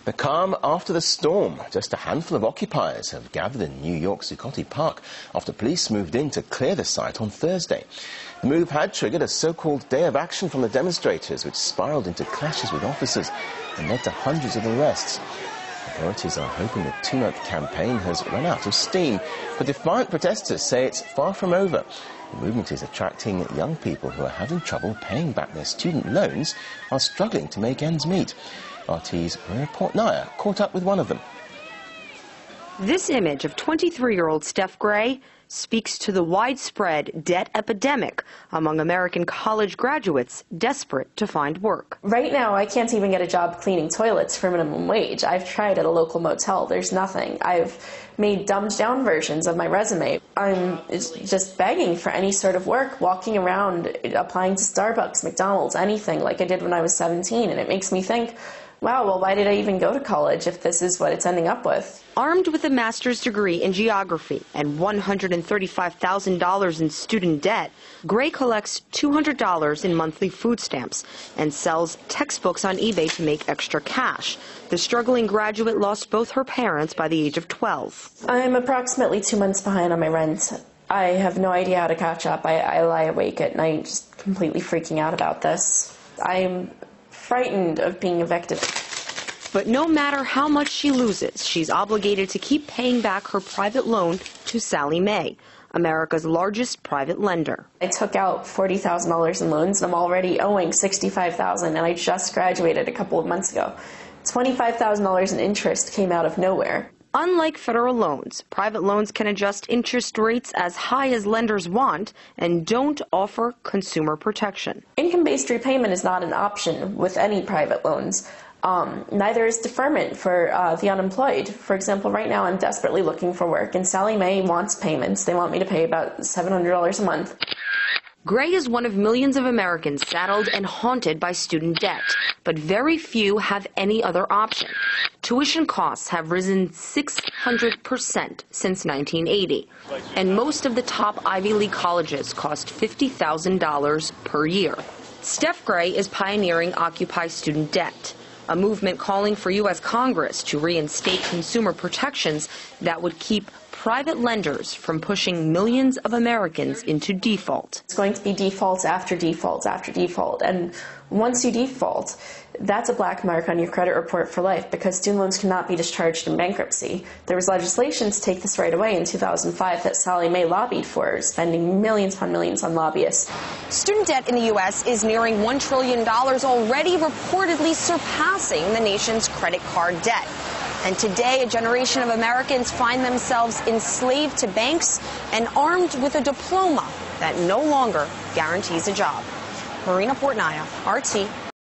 The calm after the storm. Just a handful of occupiers have gathered in New York's Zuccotti Park after police moved in to clear the site on Thursday. The move had triggered a so-called day of action from the demonstrators, which spiraled into clashes with officers and led to hundreds of arrests. Authorities are hoping the two-month campaign has run out of steam, but defiant protesters say it's far from over. The movement is attracting young people who are having trouble paying back their student loans while struggling to make ends meet. RT's Marina Portnaya caught up with one of them. This image of 23-year-old Steph Gray speaks to the widespread debt epidemic among American college graduates desperate to find work. Right now, I can't even get a job cleaning toilets for minimum wage. I've tried at a local motel. There's nothing. I've made dumbed-down versions of my resume. I'm just begging for any sort of work, walking around, applying to Starbucks, McDonald's, anything like I did when I was 17, and it makes me think, wow, well, why did I even go to college if this is what it's ending up with? Armed with a master's degree in geography and $135,000 in student debt, Gray collects $200 in monthly food stamps and sells textbooks on eBay to make extra cash. The struggling graduate lost both her parents by the age of 12. I'm approximately 2 months behind on my rent. I have no idea how to catch up. I lie awake at night just completely freaking out about this. I'm frightened of being evicted. But no matter how much she loses, she's obligated to keep paying back her private loan to Sallie Mae, America's largest private lender. I took out $40,000 in loans, and I'm already owing $65,000, and I just graduated a couple of months ago. $25,000 in interest came out of nowhere. Unlike federal loans, private loans can adjust interest rates as high as lenders want and don't offer consumer protection. Income-based repayment is not an option with any private loans. Neither is deferment for the unemployed. For example, right now I'm desperately looking for work, and Sallie Mae wants payments. They want me to pay about $700 a month. Gray is one of millions of Americans saddled and haunted by student debt, but very few have any other option. Tuition costs have risen 600% since 1980, and most of the top Ivy League colleges cost $50,000 per year. Steph Gray is pioneering Occupy Student Debt, a movement calling for U.S. Congress to reinstate consumer protections that would keep private lenders from pushing millions of Americans into default. It's going to be defaults after defaults after default, and once you default, that's a black mark on your credit report for life because student loans cannot be discharged in bankruptcy. There was legislation to take this right away in 2005 that Sallie Mae lobbied for, spending millions upon millions on lobbyists. Student debt in the U.S. is nearing $1 trillion, already reportedly surpassing the nation's credit card debt. And today, a generation of Americans find themselves enslaved to banks and armed with a diploma that no longer guarantees a job. Marina Portnaya, RT.